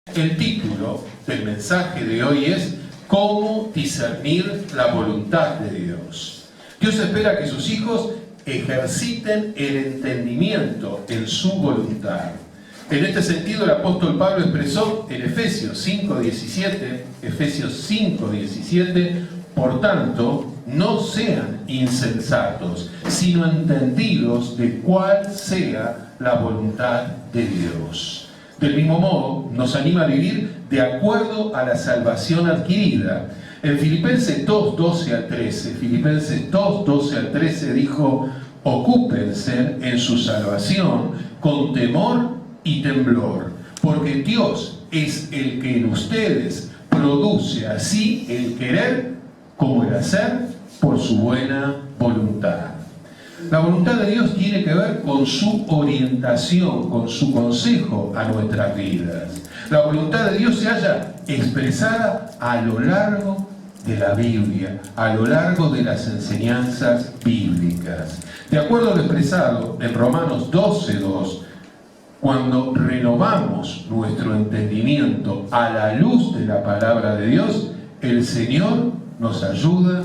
El título del mensaje de hoy es ¿Cómo discernir la voluntad de Dios? Dios espera que sus hijos ejerciten el entendimiento en su voluntad. En este sentido, el apóstol Pablo expresó en Efesios 5:17, por tanto, no sean insensatos, sino entendidos de cuál sea la voluntad de Dios. Del mismo modo, nos anima a vivir de acuerdo a la salvación adquirida. En Filipenses 2:12 al 13 dijo: ocúpense en su salvación con temor y temblor, porque Dios es el que en ustedes produce así el querer como el hacer por su buena voluntad. La voluntad de Dios tiene que ver con su orientación, con su consejo a nuestras vidas. La voluntad de Dios se halla expresada a lo largo de la Biblia, a lo largo de las enseñanzas bíblicas. De acuerdo a lo expresado en Romanos 12:2, cuando renovamos nuestro entendimiento a la luz de la palabra de Dios, el Señor nos ayuda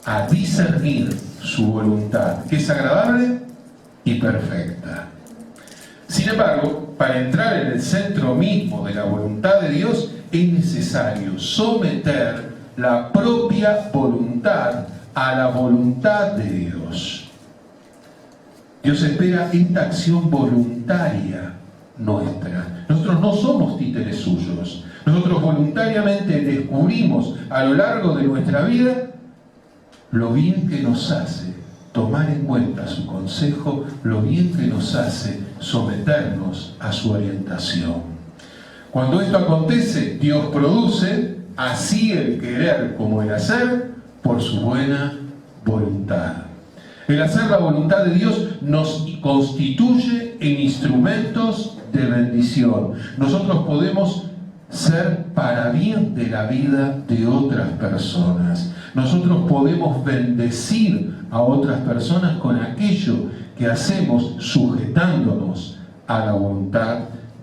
a discernir su voluntad, que es agradable y perfecta. Sin embargo, para entrar en el centro mismo de la voluntad de Dios, es necesario someter la propia voluntad a la voluntad de Dios. Dios espera esta acción voluntaria nuestra. Nosotros no somos títeres suyos. Nosotros voluntariamente descubrimos a lo largo de nuestra vida lo bien que nos hace tomar en cuenta su consejo, lo bien que nos hace someternos a su orientación. Cuando esto acontece, Dios produce así el querer como el hacer por su buena voluntad. El hacer la voluntad de Dios nos constituye en instrumentos de bendición. Nosotros podemos ser para bien de la vida de otras personas. Nosotros podemos bendecir a otras personas con aquello que hacemos sujetándonos a la voluntad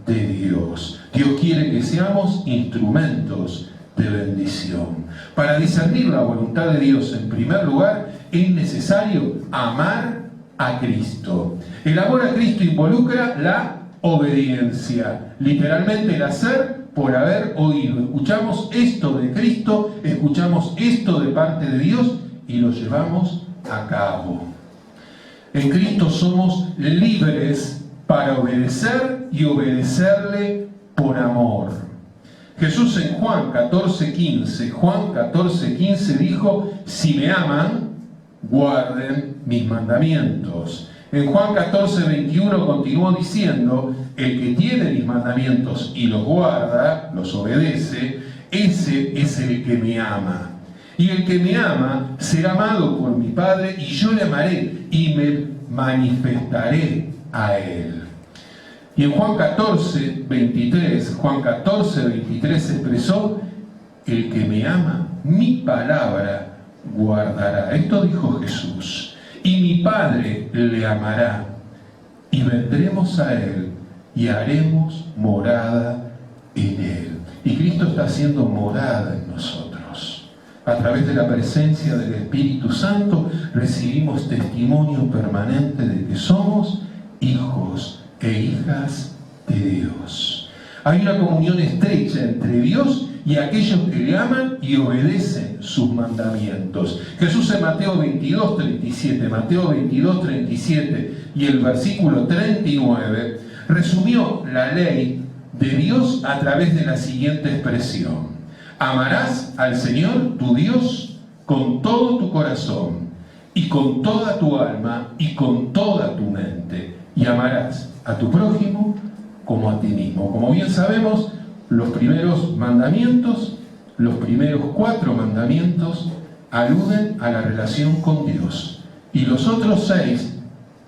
de Dios. Dios quiere que seamos instrumentos de bendición. Para discernir la voluntad de Dios, en primer lugar, es necesario amar a Cristo. El amor a Cristo involucra la obediencia, literalmente el hacer por haber oído. Escuchamos esto de Cristo, escuchamos esto de parte de Dios y lo llevamos a cabo. En Cristo somos libres para obedecer y obedecerle por amor. Jesús en Juan 14:15 dijo: si me aman, guarden mis mandamientos. En Juan 14:21 continuó diciendo: el que tiene mis mandamientos y los guarda, los obedece, ese es el que me ama. Y el que me ama será amado por mi Padre, y yo le amaré y me manifestaré a él. Y en Juan 14:23 expresó: el que me ama, mi palabra guardará. Esto dijo Jesús. Y mi Padre le amará, y vendremos a él, y haremos morada en él. Y Cristo está haciendo morada en nosotros. A través de la presencia del Espíritu Santo recibimos testimonio permanente de que somos hijos e hijas de Dios. Hay una comunión estrecha entre Dios y aquellos que le aman y obedecen sus mandamientos. Jesús en Mateo 22:37 y el versículo 39 resumió la ley de Dios a través de la siguiente expresión: amarás al Señor tu Dios con todo tu corazón y con toda tu alma y con toda tu mente, y amarás a tu prójimo como a ti mismo. Como bien sabemos, los primeros mandamientos, los primeros 4 mandamientos aluden a la relación con Dios, y los otros 6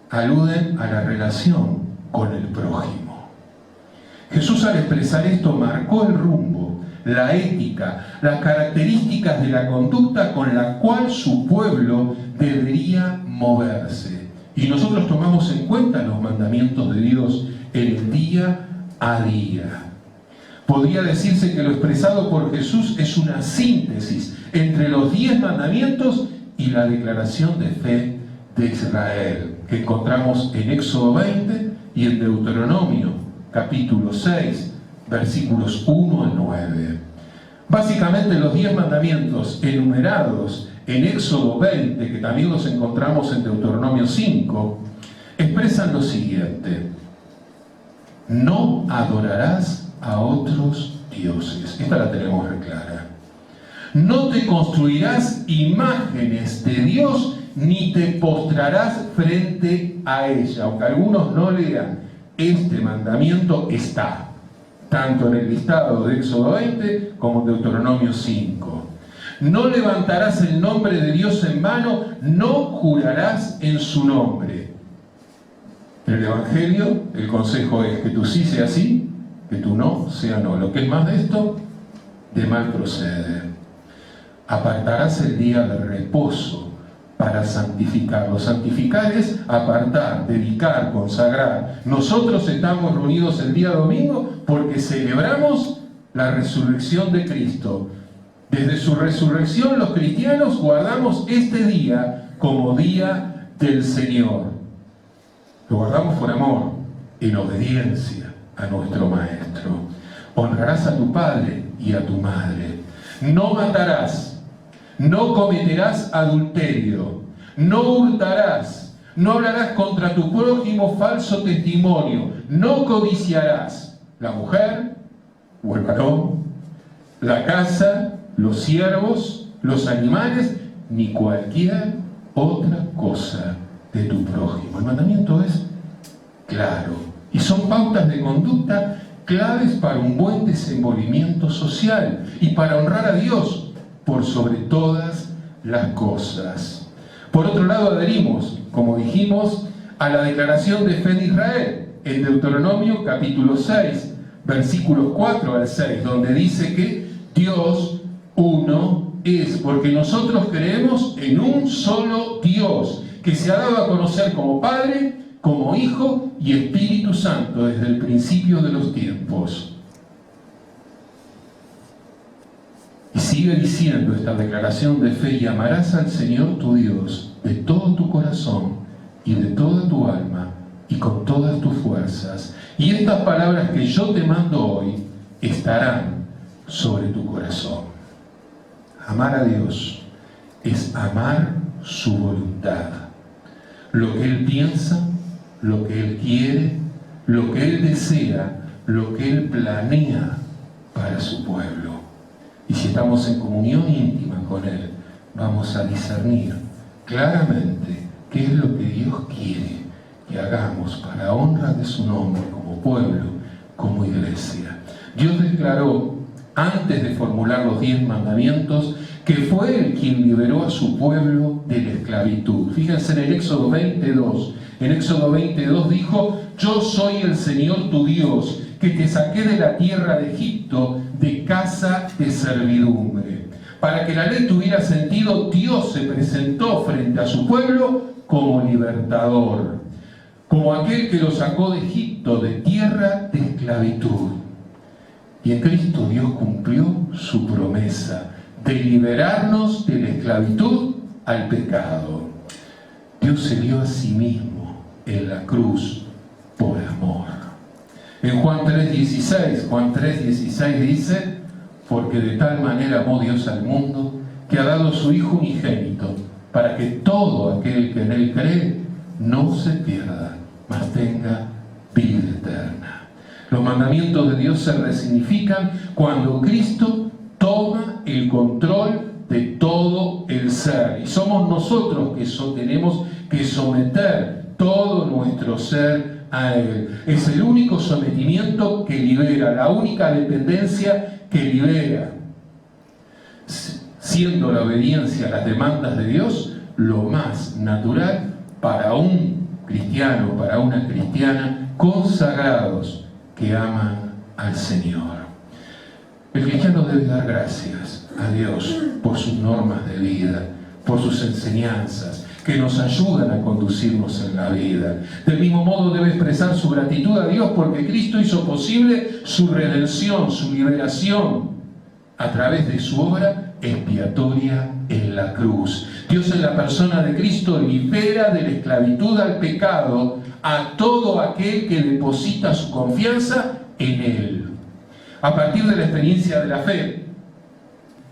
aluden a la relación con el prójimo. Jesús, al expresar esto, marcó el rumbo, la ética, las características de la conducta con la cual su pueblo debería moverse. Y nosotros tomamos en cuenta los mandamientos de Dios en el día a día. Podría decirse que lo expresado por Jesús es una síntesis entre los 10 mandamientos y la declaración de fe de Israel, que encontramos en Éxodo 20 y en Deuteronomio, capítulo 6, versículos 1 al 9. Básicamente los 10 mandamientos enumerados en Éxodo 20, que también los encontramos en Deuteronomio 5, expresan lo siguiente: no adorarás a otros dioses. Esta la tenemos re clara. No te construirás imágenes de Dios ni te postrarás frente a ella. Aunque algunos no lean, este mandamiento está tanto en el listado de Éxodo 20 como en Deuteronomio 5. No levantarás el nombre de Dios en vano, no jurarás en su nombre. En el Evangelio el consejo es que tu sí sea sí, que tu no sea no. Lo que es más de esto, de mal procede. Apartarás el día de reposo para santificarlo. Santificar es apartar, dedicar, consagrar. Nosotros estamos reunidos el día domingo porque celebramos la resurrección de Cristo. Desde su resurrección los cristianos guardamos este día como día del Señor. Lo guardamos por amor, en obediencia a nuestro Maestro. Honrarás a tu padre y a tu madre. No matarás. No cometerás adulterio, no hurtarás, no hablarás contra tu prójimo falso testimonio, no codiciarás la mujer o el varón, la casa, los siervos, los animales, ni cualquier otra cosa de tu prójimo. El mandamiento es claro y son pautas de conducta claves para un buen desenvolvimiento social y para honrar a Dios por sobre todas las cosas. Por otro lado, adherimos, como dijimos, a la declaración de fe de Israel en Deuteronomio capítulo 6, versículos 4 al 6, donde dice que Dios uno es, porque nosotros creemos en un solo Dios, que se ha dado a conocer como Padre, como Hijo y Espíritu Santo desde el principio de los tiempos. Y sigue diciendo esta declaración de fe: y amarás al Señor tu Dios de todo tu corazón y de toda tu alma y con todas tus fuerzas. Y estas palabras que yo te mando hoy estarán sobre tu corazón. Amar a Dios es amar su voluntad. Lo que Él piensa, lo que Él quiere, lo que Él desea, lo que Él planea para su pueblo. Y si estamos en comunión íntima con Él, vamos a discernir claramente qué es lo que Dios quiere que hagamos para honra de su nombre como pueblo, como iglesia. Dios declaró, antes de formular los 10 mandamientos, que fue Él quien liberó a su pueblo de la esclavitud. Fíjense en el Éxodo 22. En Éxodo 22 dijo: yo soy el Señor tu Dios, que te saqué de la tierra de Egipto, de casa de servidumbre. Para que la ley tuviera sentido, Dios se presentó frente a su pueblo como libertador, como aquel que lo sacó de Egipto, de tierra de esclavitud. Y en Cristo Dios cumplió su promesa de liberarnos de la esclavitud al pecado. Dios se dio a sí mismo en la cruz por amor. En Juan 3:16 dice: porque de tal manera amó Dios al mundo, que ha dado a su Hijo unigénito, para que todo aquel que en Él cree no se pierda, mas tenga vida eterna. Los mandamientos de Dios se resignifican cuando Cristo toma el control de todo el ser. Y somos nosotros que tenemos que someter todo nuestro ser a Él. Es el único sometimiento que libera, la única dependencia que libera, siendo la obediencia a las demandas de Dios lo más natural para un cristiano, para una cristiana, consagrados que aman al Señor. El cristiano debe dar gracias a Dios por sus normas de vida, por sus enseñanzas, que nos ayudan a conducirnos en la vida. Del mismo modo debe expresar su gratitud a Dios porque Cristo hizo posible su redención, su liberación, a través de su obra expiatoria en la cruz. Dios en la persona de Cristo libera de la esclavitud al pecado a todo aquel que deposita su confianza en Él. A partir de la experiencia de la fe,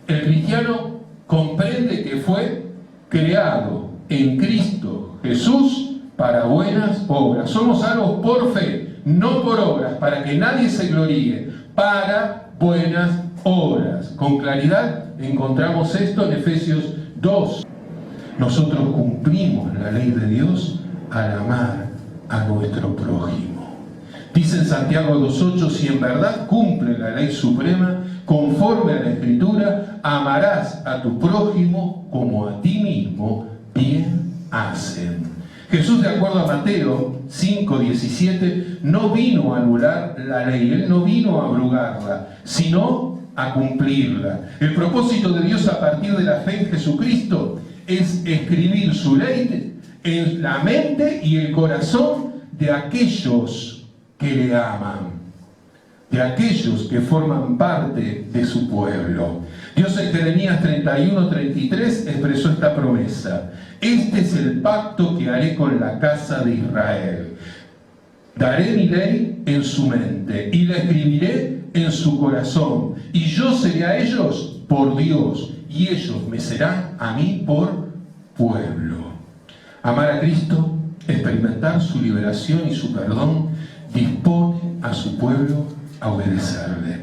el cristiano comprende que fue creado en Cristo Jesús para buenas obras. Somos salvos por fe, no por obras, para que nadie se gloríe, para buenas obras. Con claridad encontramos esto en Efesios 2. Nosotros cumplimos la ley de Dios al amar a nuestro prójimo. Dice en Santiago 2:8, si en verdad cumple la ley suprema, conforme a la Escritura, amarás a tu prójimo como a ti mismo, bien hacen. Jesús, de acuerdo a Mateo 5:17, no vino a anular la ley, Él no vino a abrogarla, sino a cumplirla. El propósito de Dios a partir de la fe en Jesucristo es escribir su ley en la mente y el corazón de aquellos que le aman, de aquellos que forman parte de su pueblo. Dios en Jeremías 31:33 expresó esta promesa: este es el pacto que haré con la casa de Israel. Daré mi ley en su mente y la escribiré en su corazón, y yo seré a ellos por Dios, y ellos me serán a mí por pueblo. Amar a Cristo, experimentar su liberación y su perdón, dispone a su pueblo a obedecerle,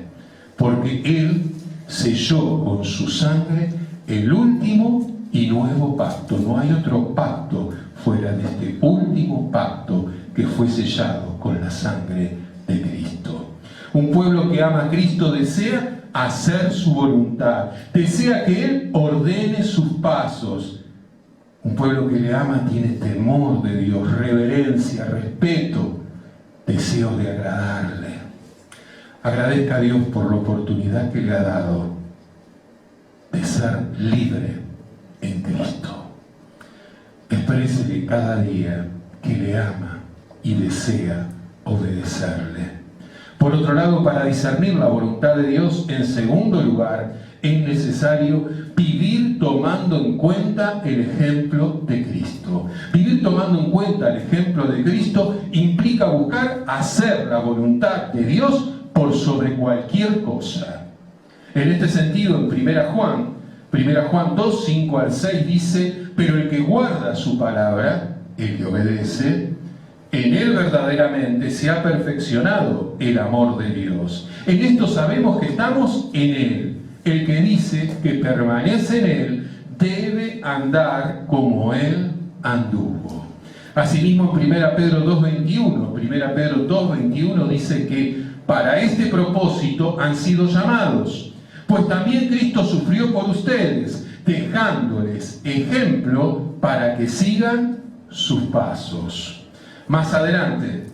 porque Él selló con su sangre el último y nuevo pacto. No hay otro pacto fuera de este último pacto que fue sellado con la sangre de Cristo. Un pueblo que ama a Cristo desea hacer su voluntad, desea que Él ordene sus pasos. Un pueblo que le ama tiene temor de Dios, reverencia, respeto, deseo de agradarle. Agradezca a Dios por la oportunidad que le ha dado de ser libre en Cristo. Exprésele cada día que le ama y desea obedecerle. Por otro lado, para discernir la voluntad de Dios, en segundo lugar, es necesario vivir tomando en cuenta el ejemplo de Cristo. Vivir tomando en cuenta el ejemplo de Cristo implica buscar hacer la voluntad de Dios por sobre cualquier cosa. En este sentido, en 1 Juan 2, 5 al 6 dice: pero el que guarda su palabra, el que obedece, en él verdaderamente se ha perfeccionado el amor de Dios. En esto sabemos que estamos en Él. El que dice que permanece en Él debe andar como Él anduvo. Asimismo, en 1 Pedro 2:21 dice que para este propósito han sido llamados, pues también Cristo sufrió por ustedes, dejándoles ejemplo para que sigan sus pasos. Más adelante,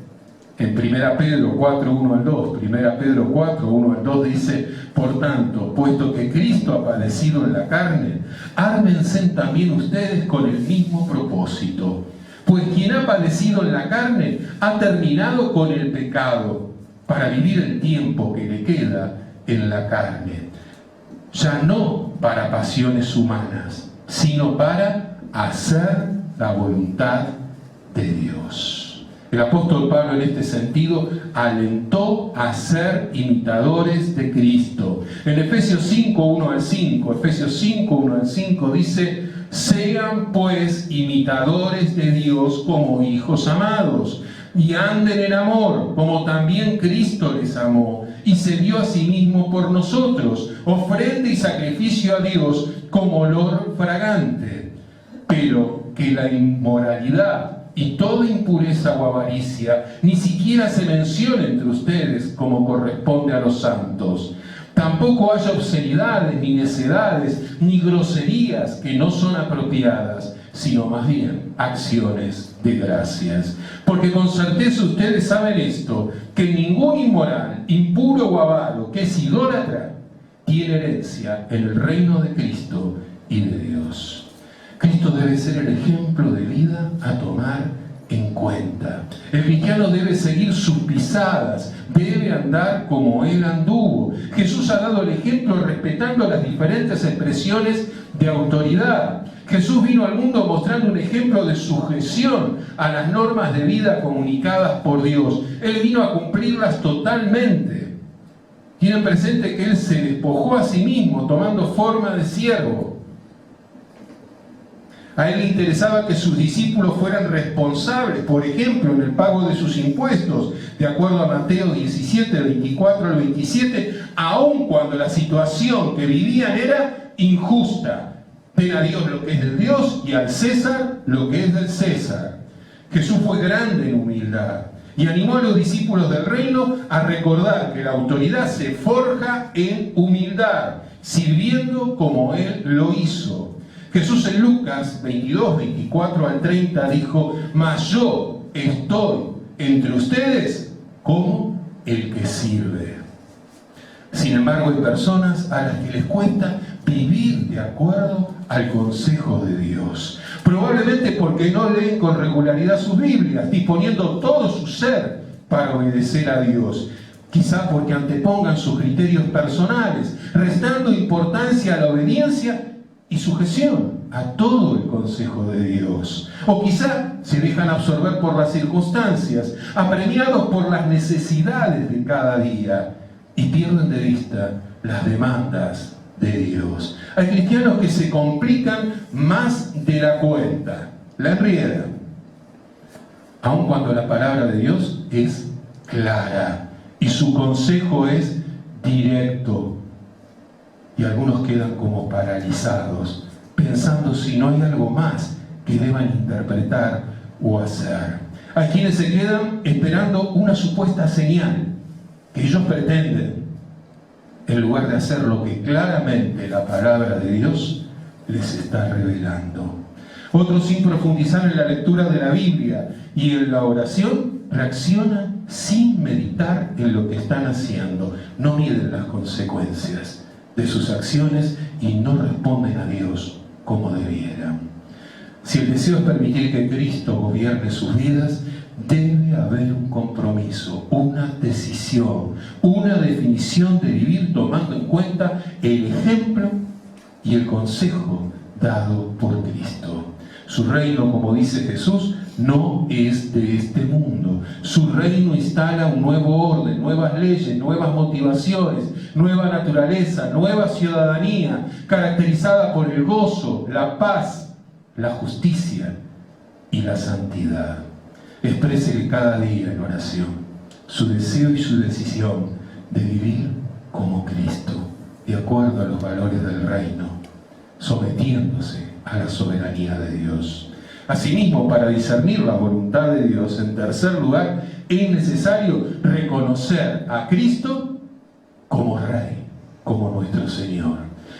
en 1 Pedro 4:1 al 2, 1 Pedro 4:1 al 2 dice: por tanto, puesto que Cristo ha padecido en la carne, ármense también ustedes con el mismo propósito. Pues quien ha padecido en la carne ha terminado con el pecado, para vivir el tiempo que le queda en la carne, ya no para pasiones humanas, sino para hacer la voluntad de Dios. El apóstol Pablo en este sentido alentó a ser imitadores de Cristo. En Efesios 5:1 al 5 dice: sean pues imitadores de Dios como hijos amados, y anden en amor, como también Cristo les amó, y se dio a sí mismo por nosotros, ofrenda y sacrificio a Dios como olor fragante. Pero que la inmoralidad y toda impureza o avaricia ni siquiera se menciona entre ustedes como corresponde a los santos. Tampoco haya obscenidades, ni necedades, ni groserías que no son apropiadas, sino más bien acciones de gracias. Porque con certeza ustedes saben esto, que ningún inmoral, impuro o avaro que es idólatra tiene herencia en el reino de Cristo y de Dios. Cristo debe ser el ejemplo de vida a tomar en cuenta. El cristiano debe seguir sus pisadas, debe andar como Él anduvo. Jesús ha dado el ejemplo respetando las diferentes expresiones de autoridad. Jesús vino al mundo mostrando un ejemplo de sujeción a las normas de vida comunicadas por Dios. Él vino a cumplirlas totalmente. Tienen presente que Él se despojó a sí mismo tomando forma de siervo. A Él le interesaba que sus discípulos fueran responsables, por ejemplo, en el pago de sus impuestos, de acuerdo a Mateo 17, 24 al 27, aun cuando la situación que vivían era injusta. Den a Dios lo que es del Dios y al César lo que es del César. Jesús fue grande en humildad y animó a los discípulos del reino a recordar que la autoridad se forja en humildad, sirviendo como Él lo hizo. Jesús en Lucas 22, 24 al 30 dijo: mas yo estoy entre ustedes como el que sirve. Sin embargo, hay personas a las que les cuesta vivir de acuerdo al consejo de Dios. Probablemente porque no leen con regularidad sus Biblias, disponiendo todo su ser para obedecer a Dios. Quizá porque antepongan sus criterios personales, restando importancia a la obediencia y sujeción a todo el consejo de Dios. O quizá se dejan absorber por las circunstancias, apremiados por las necesidades de cada día, y pierden de vista las demandas de Dios. Hay cristianos que se complican más de la cuenta, la enriedan, aun cuando la palabra de Dios es clara y su consejo es directo. Y algunos quedan como paralizados, pensando si no hay algo más que deban interpretar o hacer. Hay quienes se quedan esperando una supuesta señal que ellos pretenden, en lugar de hacer lo que claramente la palabra de Dios les está revelando. Otros, sin profundizar en la lectura de la Biblia y en la oración, reaccionan sin meditar en lo que están haciendo. No miden las consecuencias de sus acciones y no responden a Dios como debieran. Si el deseo es permitir que Cristo gobierne sus vidas, debe haber un compromiso, una decisión, una definición de vivir tomando en cuenta el ejemplo y el consejo dado por Cristo. Su reino, como dice Jesús, no es de este mundo. Su reino instala un nuevo orden, nuevas leyes, nuevas motivaciones, nueva naturaleza, nueva ciudadanía, caracterizada por el gozo, la paz, la justicia y la santidad. Exprésele cada día en oración su deseo y su decisión de vivir como Cristo, de acuerdo a los valores del reino, sometiéndose a la soberanía de Dios. Asimismo, para discernir la voluntad de Dios, en tercer lugar, es necesario reconocer a Cristo como Rey, como nuestro Señor.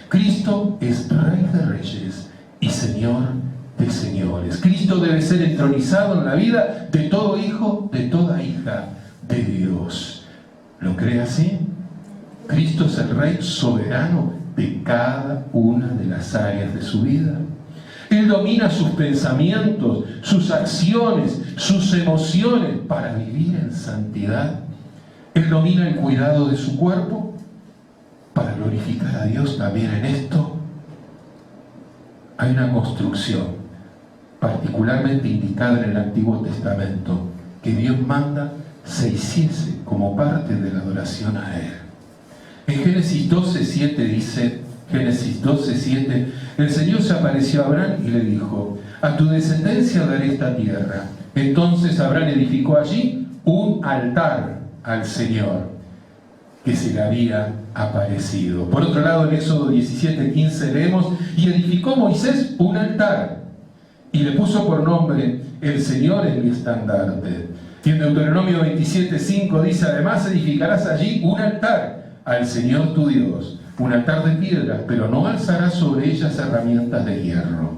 Cristo es Rey de Reyes y Señor de señores. Cristo debe ser entronizado en la vida de todo hijo, de toda hija de Dios. ¿Lo cree así? Cristo es el Rey soberano de cada una de las áreas de su vida. Él domina sus pensamientos, sus acciones, sus emociones para vivir en santidad. Él domina el cuidado de su cuerpo para glorificar a Dios también en esto. Hay una construcción particularmente indicada en el Antiguo Testamento que Dios manda se hiciese como parte de la adoración a Él. En Génesis 12:7 dice, Génesis 12:7, el Señor se apareció a Abraham y le dijo: a tu descendencia daré esta tierra. Entonces Abraham edificó allí un altar al Señor que se le había aparecido. Por otro lado, en Éxodo 17:15 leemos: y edificó Moisés un altar y le puso por nombre: el Señor es mi estandarte. Y en Deuteronomio 27:5 dice: además edificarás allí un altar al Señor tu Dios, un altar de piedras, pero no alzarás sobre ellas herramientas de hierro.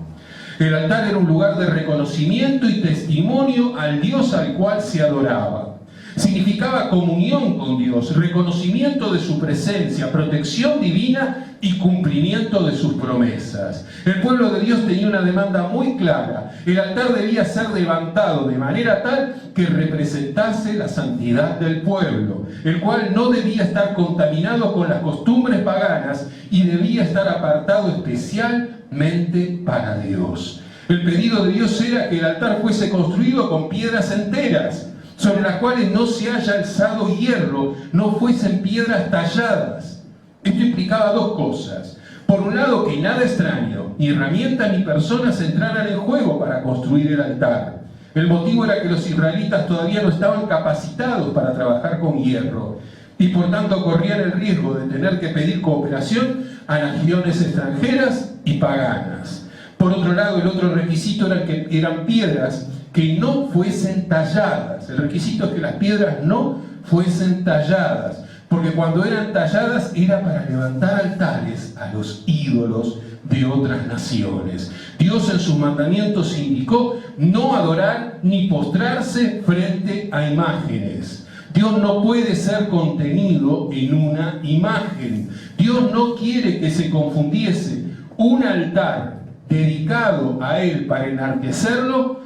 El altar era un lugar de reconocimiento y testimonio al Dios al cual se adoraba. Significaba comunión con Dios, reconocimiento de su presencia, protección divina y cumplimiento de sus promesas. El pueblo de Dios tenía una demanda muy clara. El altar debía ser levantado de manera tal que representase la santidad del pueblo, el cual no debía estar contaminado con las costumbres paganas y debía estar apartado especialmente para Dios. El pedido de Dios era que el altar fuese construido con piedras enteras, sobre las cuales no se haya alzado hierro, no fuesen piedras talladas. Esto implicaba dos cosas. Por un lado, que nada extraño, ni herramientas ni personas entraran en juego para construir el altar. El motivo era que los israelitas todavía no estaban capacitados para trabajar con hierro y por tanto corrían el riesgo de tener que pedir cooperación a naciones extranjeras y paganas. Por otro lado, el otro requisito era que eran piedras que no fuesen talladas. El requisito es que las piedras no fuesen talladas, porque cuando eran talladas era para levantar altares a los ídolos de otras naciones. Dios en sus mandamientos indicó no adorar ni postrarse frente a imágenes. Dios no puede ser contenido en una imagen. Dios no quiere que se confundiese un altar dedicado a Él para enaltecerlo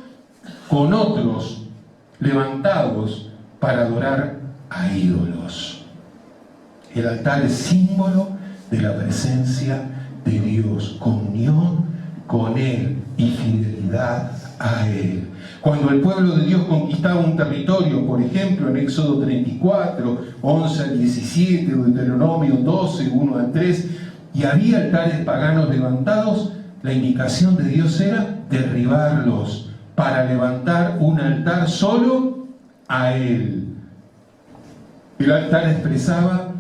con otros levantados para adorar a ídolos. El altar es símbolo de la presencia de Dios, comunión con Él y fidelidad a Él. Cuando el pueblo de Dios conquistaba un territorio, por ejemplo en Éxodo 34, 11 al 17, Deuteronomio 12, 1 al 3, y había altares paganos levantados, la indicación de Dios era derribarlos para levantar un altar solo a Él. El altar expresaba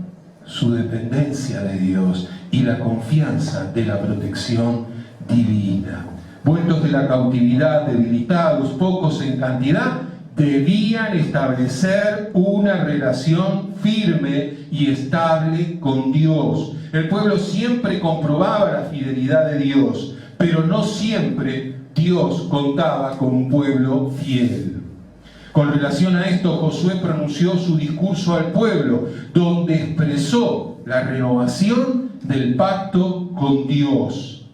su dependencia de Dios y la confianza de la protección divina. Vueltos de la cautividad, debilitados, pocos en cantidad, debían establecer una relación firme y estable con Dios. El pueblo siempre comprobaba la fidelidad de Dios, pero no siempre Dios contaba con un pueblo fiel. Con relación a esto, Josué pronunció su discurso al pueblo, donde expresó la renovación del pacto con Dios,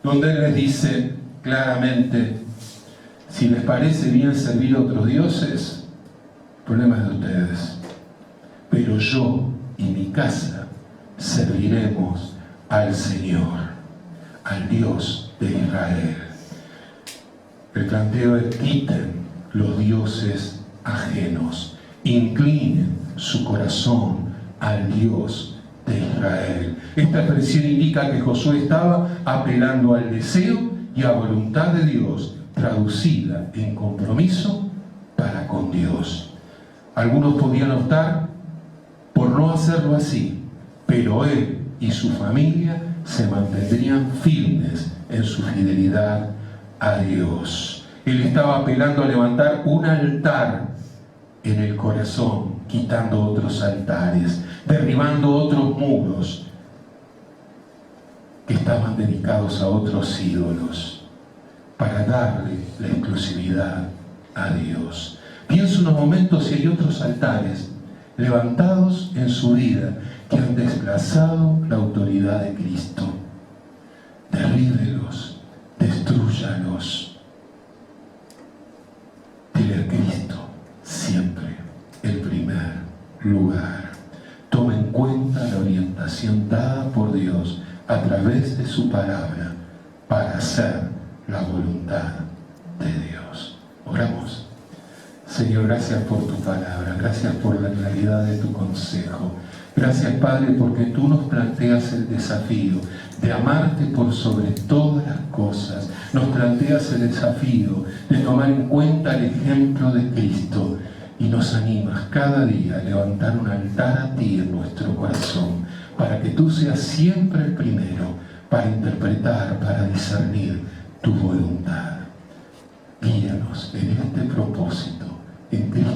donde Él les dice claramente: si les parece bien servir a otros dioses, problemas de ustedes, pero yo y mi casa serviremos al Señor, al Dios de Israel. El planteo es: quiten los dioses ajenos, inclinen su corazón al Dios de Israel. Esta expresión indica que Josué estaba apelando al deseo y a voluntad de Dios, traducida en compromiso para con Dios. Algunos podían optar por no hacerlo así, pero él y su familia se mantendrían firmes en su fidelidad a Dios. Él estaba apelando a levantar un altar en el corazón, quitando otros altares, derribando otros muros que estaban dedicados a otros ídolos, para darle la exclusividad a Dios. Piensa unos momentos si hay otros altares levantados en su vida que han desplazado la autoridad de Cristo. Derríbelos, destrúyalos. Dile a Cristo siempre el primer lugar. Toma en cuenta la orientación dada por Dios a través de su palabra para hacer la voluntad de Dios. Oramos. Señor, gracias por tu palabra, gracias por la claridad de tu consejo. Gracias, Padre, porque tú nos planteas el desafío de amarte por sobre todas las cosas. Nos planteas el desafío de tomar en cuenta el ejemplo de Cristo y nos animas cada día a levantar un altar a ti en nuestro corazón, para que tú seas siempre el primero para interpretar, para discernir tu voluntad. Guíanos en este propósito, en Cristo.